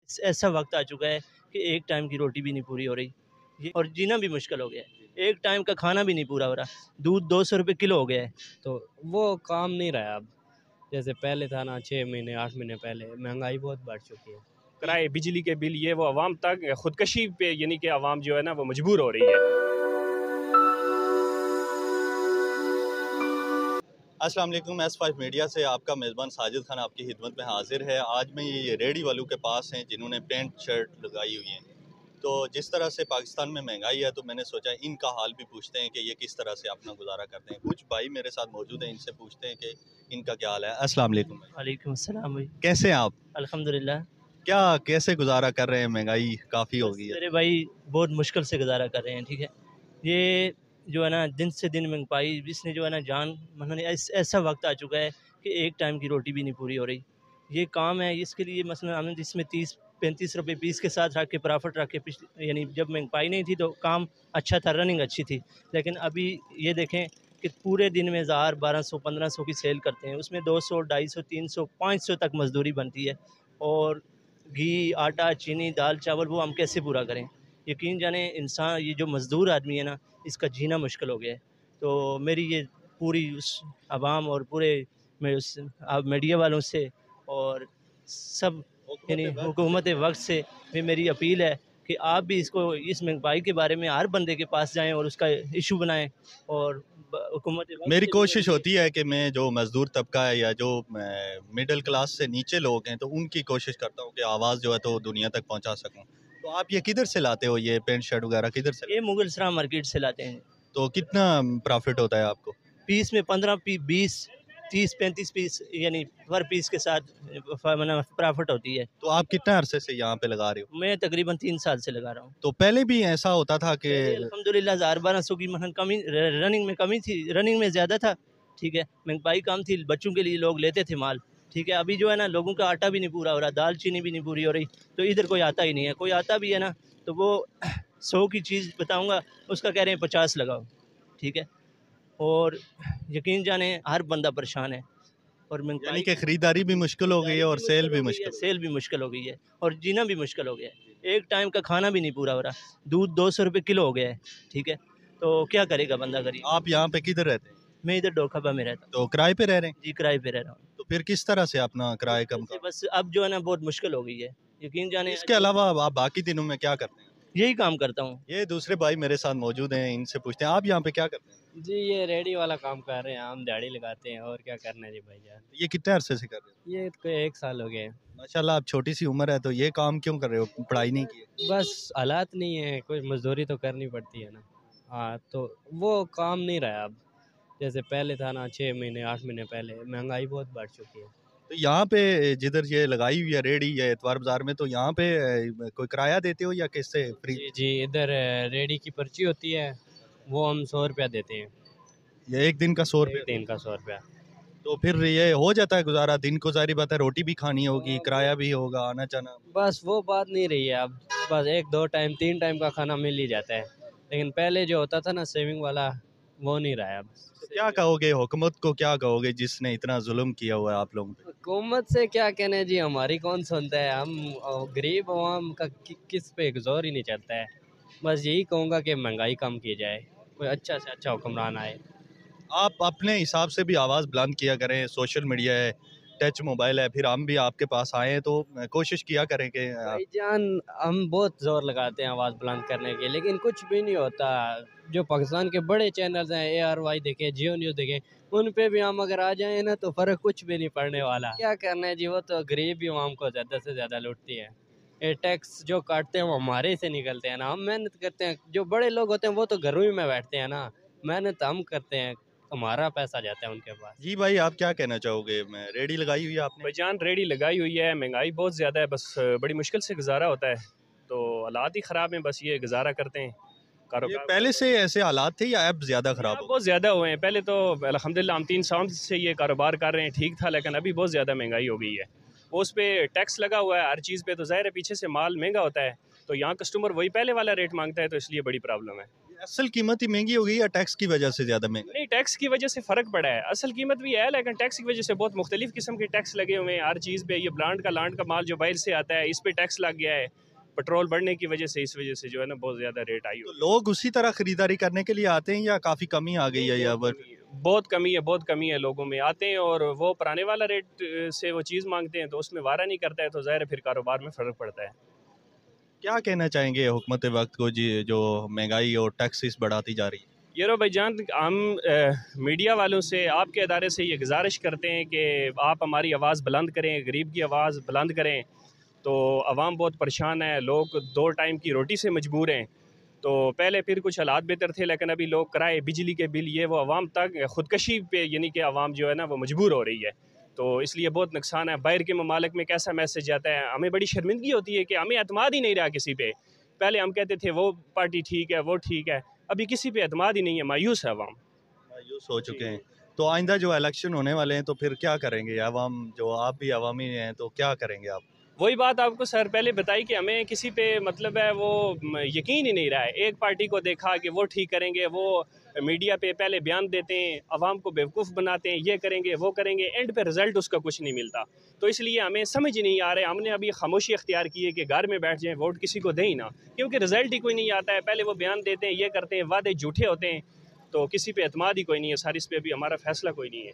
ऐसा वक्त आ चुका है कि एक टाइम की रोटी भी नहीं पूरी हो रही और जीना भी मुश्किल हो गया है। एक टाइम का खाना भी नहीं पूरा हो रहा। दूध 200 रुपये किलो हो गया है। तो वो काम नहीं रहा अब। जैसे पहले था ना, 6 महीने 8 महीने पहले महंगाई बहुत बढ़ चुकी है। किराए, बिजली के बिल, ये वो आवाम तक खुदकशी पे, यानी कि आवाम जो है ना वो मजबूर हो रही है। अस्सलाम वालेकुम। S5 मीडिया से आपका मेज़बान साजिद खान आपकी खिदमत में हाजिर है। आज मैं ये रेडी वालों के पास हैं जिन्होंने पेंट शर्ट लगाई हुई हैं। तो जिस तरह से पाकिस्तान में महंगाई है तो मैंने सोचा इनका हाल भी पूछते हैं कि ये किस तरह से अपना गुजारा करते हैं। कुछ भाई मेरे साथ मौजूद हैं, इनसे पूछते हैं कि इनका क्या हाल है। अस्सलाम वालेकुम भाई। वालेकुम अस्सलाम भाई। कैसे हैं आप? अल्हम्दुलिल्लाह। क्या कैसे गुजारा कर रहे हैं? महंगाई काफ़ी हो गई है। मेरे भाई बहुत मुश्किल से गुजारा कर रहे हैं। ठीक है, ये जो है ना दिन से दिन महंगाई इसने जो है ना जान मतलब ऐसा वक्त आ चुका है कि एक टाइम की रोटी भी नहीं पूरी हो रही। ये काम है इसके लिए मसलन हमने जिसमें 30-35 रुपये पीस के साथ रख के प्रॉफिट रख के पिछले यानी जब महंगाई नहीं थी तो काम अच्छा था, रनिंग अच्छी थी। लेकिन अभी ये देखें कि पूरे दिन में 1000, 1200, 1500 की सेल करते हैं, उसमें 200, 250, 300, 500 तक मजदूरी बनती है। और घी, आटा, चीनी, दाल, चावल वो हम कैसे पूरा करें? यकीन जाने इंसान ये जो मज़दूर आदमी है ना, इसका जीना मुश्किल हो गया है। तो मेरी ये पूरी उस आवाम और पूरे मैं उस मीडिया वालों से और सब यानी हुकूमत वक्त से भी मेरी अपील है कि आप भी इसको इस महंगाई के बारे में हर बंदे के पास जाएं और उसका इशू बनाएं। और हुकूमत वक्त मेरी से भी कोशिश होती है कि मैं जो मज़दूर तबका है या जो मिडिल क्लास से नीचे लोग हैं तो उनकी कोशिश करता हूँ कि आवाज़ जो है तो दुनिया तक पहुँचा सकूँ। तो आप ये किधर से लाते हो, ये पेंट शर्ट वगैरह किधर से? ये मुगल सराय मार्केट से लाते हैं। तो कितना प्रॉफिट होता है आपको? पीस में 15 पी 20 30-35 पीस यानी पर पीस के साथ प्रॉफिट होती है। तो आप कितना अरसे से यहाँ पे लगा रहे हो? मैं तकरीबन 3 साल से लगा रहा हूँ। तो पहले भी ऐसा होता था कि अल्हम्दुलिल्लाह 1000-1200 की मतलब कमी रनिंग में कमी थी, रनिंग में ज़्यादा था। ठीक है, महंगाई कम थी, बच्चों के लिए लोग लेते थे माल। ठीक है, अभी जो है ना लोगों का आटा भी नहीं पूरा हो रहा, दाल चीनी भी नहीं पूरी हो रही। तो इधर कोई आता ही नहीं है। कोई आता भी है ना तो वो 100 की चीज़ बताऊँगा उसका कह रहे हैं 50 लगाओ। ठीक है, और यकीन जाने हर बंदा परेशान है। और यानी कि खरीदारी भी मुश्किल हो गई है और सेल भी मुश्किल सेल भी मुश्किल हो गई है और जीना भी मुश्किल हो गया है। एक टाइम का खाना भी नहीं पूरा हो रहा। दूध 200 रुपये किलो हो गया है। ठीक है, तो क्या करेगा बंदा गरीब। आप यहाँ पे किधर रहते हैं? मैं इधर डोखाबा में रहता हूँ। तो किराए पे रह रहे हैं? जी, किराए पे रह रहा हूँ। तो फिर किस तरह से अपना किराए कम कर? बस अब जो है ना बहुत मुश्किल हो गई है। यकीन जाने इसके अलावा आप बाकी दिनों में क्या करते हैं? यही काम करता हूँ। ये दूसरे भाई मेरे साथ मौजूद हैं, इनसे पूछते हैं आप यहाँ पे क्या करते हैं? जी, ये रेडी वाला काम कर रहे हैं, हम दिहाड़ी लगाते हैं और क्या करना है जी भाईजान। ये कितने अरसे से कर रहे हो? ये कोई 1 साल हो गए। माशाल्लाह, आप छोटी सी उम्र है तो ये काम क्यों कर रहे हो? पढ़ाई नहीं की? बस हालात नहीं है, कोई मजदूरी तो करनी पड़ती है ना। हाँ, तो वो काम नहीं रहा अब। जैसे पहले था ना, 6 महीने 8 महीने पहले महंगाई बहुत बढ़ चुकी है। तो यहाँ पे जिधर ये लगाई हुई है रेडी या एतवार बाजार में, तो यहाँ पे कोई किराया देते हो या किससे फ्री? जी जी, इधर रेडी की पर्ची होती है, वो हम 100 रुपया देते हैं। ये एक दिन का 100 एक रुपये? दिन का 100 रुपया। तो फिर ये हो जाता है गुजारा दिन को? जारी बात है, रोटी भी खानी होगी, किराया भी होगा, आना जाना। बस वो बात नहीं रही है अब। बस 1 2 टाइम 3 टाइम का खाना मिल ही जाता है। लेकिन पहले जो होता था ना सेविंग वाला, वो नहीं रहा है अब। तो क्या कहोगे हुकूमत को, क्या कहोगे जिसने इतना जुल्म किया हुआ है आप लोगों पे? हुकूमत से क्या कहने जी, हमारी कौन सुनता है। हम गरीब आवाम का किस पे जोर ही नहीं चलता है। बस यही कहूँगा कि महंगाई कम की जाए, कोई अच्छा से अच्छा हुक्मरान आए। आप अपने हिसाब से भी आवाज़ बुलंद किया करें। सोशल मीडिया है, टच मोबाइल है, फिर हम भी आपके पास आए तो कोशिश किया करें कि आप। भाईजान, हम बहुत जोर लगाते हैं आवाज़ बुलंद करने के, लेकिन कुछ भी नहीं होता। जो पाकिस्तान के बड़े चैनल्स हैं, ARY देखें, जियो न्यूज़ देखें, उन पे भी हम अगर आ जाएं ना तो फ़र्क कुछ भी नहीं पड़ने वाला। क्या करना है जी, वो तो गरीब ही आवाम को ज़्यादा से ज़्यादा लूटती है। ये टैक्स जो काटते हैं वो हमारे से निकलते हैं ना, हम मेहनत करते हैं। जो बड़े लोग होते हैं वो तो घरों में बैठते हैं ना, मेहनत हम करते हैं, हमारा पैसा जाता है उनके पास। जी भाई, आप क्या कहना चाहोगे? मैं रेडी लगाई हुई है आपने? भाईजान, रेडी लगाई हुई है, महंगाई बहुत ज़्यादा है, बस बड़ी मुश्किल से गुजारा होता है। तो हालात ही ख़राब हैं, बस ये गुजारा करते हैं। ये कारोबार पहले से ऐसे हालात थे या अब ज़्यादा ख़राब हो? बहुत ज़्यादा हुए हैं। पहले तो अल्हम्दुलिल्लाह हम 3 साल से ये कारोबार कर रहे हैं, ठीक था, लेकिन अभी बहुत ज़्यादा महंगाई हो गई है। उस पर टैक्स लगा हुआ है हर चीज़ पे, तो ज़ाहिर है पीछे से माल महंगा होता है, तो यहाँ कस्टमर वही पहले वाला रेट मांगता है, तो इसलिए बड़ी प्रॉब्लम है। असल कीमत ही महंगी हो गई या टैक्स की वजह से ज़्यादा महंगी? नहीं, टैक्स की वजह से फ़र्क पड़ा है। असल कीमत भी है लेकिन टैक्स की वजह से बहुत मुख्तलिफ़ किस्म के टैक्स लगे हुए हैं हर चीज़ पे। ये लांड का माल जो बाहर से आता है इस पे टैक्स लग गया है। पेट्रोल बढ़ने की वजह से इस वजह से जो है ना बहुत ज़्यादा रेट आई तो हुई लोग उसी तरह खरीदारी करने के लिए आते हैं या काफ़ी कमी आ गई है या है। बहुत कमी है लोगों में आते हैं और वो पुराने वाला रेट से वो चीज़ मांगते हैं तो उसमें वारा नहीं करता है तो ज़ाहिर है फिर कारोबार में फ़र्क पड़ता है। क्या कहना चाहेंगे हुकूमत वक्त को जी, जो महंगाई और टैक्सेस बढ़ाती जा रही है? ये रो भाईजान, हम मीडिया वालों से, आपके अदारे से ये गुजारिश करते हैं कि आप हमारी आवाज़ बुलंद करें, गरीब की आवाज़ बुलंद करें। तो आवाम बहुत परेशान है, लोग 2 टाइम की रोटी से मजबूर हैं। तो पहले फिर कुछ हालात बेहतर थे लेकिन अभी लोग किराए, बिजली के बिल, ये वो आवाम तक ख़ुदकशी पे यानी कि आवाम जो है ना वो मजबूर हो रही है। तो इसलिए बहुत नुकसान है। बाहर के ममालिक में कैसा मैसेज जाता है, हमें बड़ी शर्मिंदगी होती है कि हमें एतमाद ही नहीं रहा किसी पे। पहले हम कहते थे वो पार्टी ठीक है, वो ठीक है, अभी किसी पे एतमाद ही नहीं है, मायूस है अवाम। मायूस हो चुके हैं। तो आइंदा जो इलेक्शन होने वाले हैं तो फिर क्या करेंगे? अवाम जो आप भी अवामी हैं तो क्या करेंगे आप? वही बात आपको सर पहले बताई कि हमें किसी पे मतलब है वो यकीन ही नहीं रहा है। एक पार्टी को देखा कि वो ठीक करेंगे, वो मीडिया पे पहले बयान देते हैं, आवाम को बेवकूफ़ बनाते हैं, ये करेंगे वो करेंगे, एंड पे रिज़ल्ट उसका कुछ नहीं मिलता। तो इसलिए हमें समझ ही नहीं आ रहा है। हमने अभी खामोशी अख्तियार की है कि घर में बैठ जाएं, वोट किसी को दें ही ना, क्योंकि रिज़ल्ट ही कोई नहीं आता है। पहले वो बयान देते हैं, ये करते हैं, वादे झूठे होते हैं, तो किसी पे एतमाद ही कोई नहीं है सर। इस पर अभी हमारा फैसला कोई नहीं है।